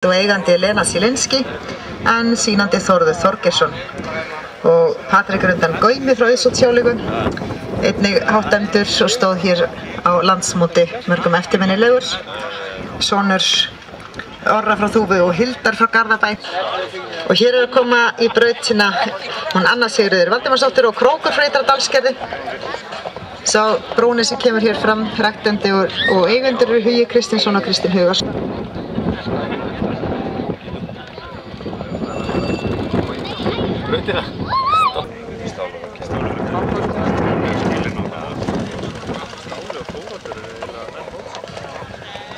og eigandi Lena Zielinski en sýnandi Þórður Þorgeirsson og Patrik undan Gaumi frá Auðsóttshjáleigu, einnig háttemdur og stóð hér á landsmóti mörgum eftirminnilegur, sonur Orra frá Þúfu og Hildar frá Garðabæ. Og hér að koma í brautina hún Anna Sigríður Valdimarsdóttir og Krókur frá Ytra-Dalsgerði. Sá brúni sem kemur hér fram, ræktandi og eigendur eru Hugi Kristinsson og Kristinn Hugarsson. Brautina.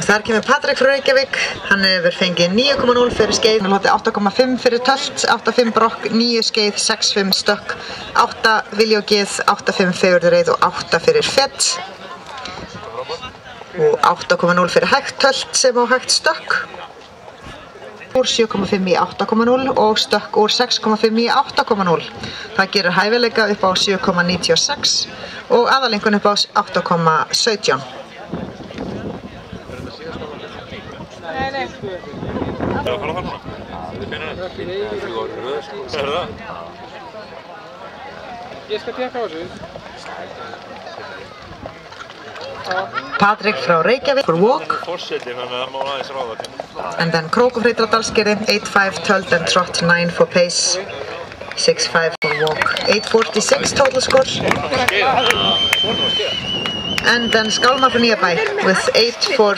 Þar kemur Patrik frá Reykjavík, hann hefur fengið 9,0 fyrir skeið, hann hlotið 8,5 fyrir tölt, 8,5 brokk, 9 skeið, 6,5 stökk, 8 viljógið, 8,5 fegurðureið og 8 fyrir fett. Og 8,0 fyrir hægt tölt sem á hægt stökk. Úr 7,5 í 8,0 og stökk úr 6,5 í 8,0. Það gerir hæfileika upp á 7,96 og aðalengun upp á 8,17. Ég skal tekka á þessu. Patrik frá Reykjavík for walk. And then Krókur frá Ytra-Dalsgerði, 8,5 tölt and trot, 9 for pace, 6,5 for walk, 8,46 total score. And then Skálmar frá Nýjabæ with 8 for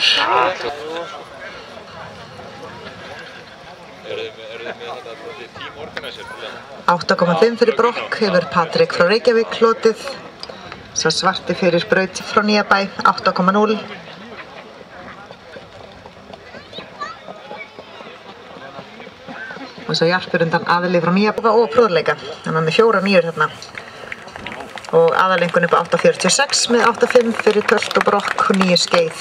8,5 fyrir brokk hefur Patrik frá Reykjavík hlotið. Svo svarti fyrir braut frá Nýjabæ, 8,0. Og svo Jarpur undan Aðli frá Nýjabæ og próðleika. Þannig að með 4 nýjur hérna. Og aðalengun upp á 8,46 með 8,5 fyrir tölt og brokk og 9 skeið.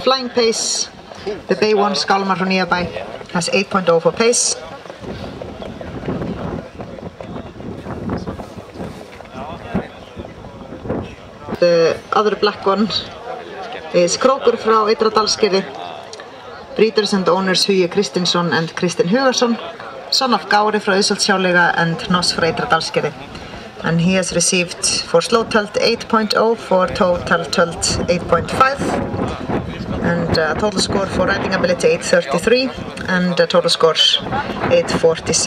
Flying pace, the Bay 1 Skálmar frá Nýjabæ has 8.0 for pace. The other black one is Krókur frá Ytra-Dalsgerði. Breeders and owners Hugi Kristinsson and Kristinn Hugarsson, son of Gári frá Auðsóttshjáleigu and Hnoss frá Ytra-Dalsgerði. And he has received for slow tölt 8.0, for total tölt 8.5. And total score for riding ability 833 and total score 846.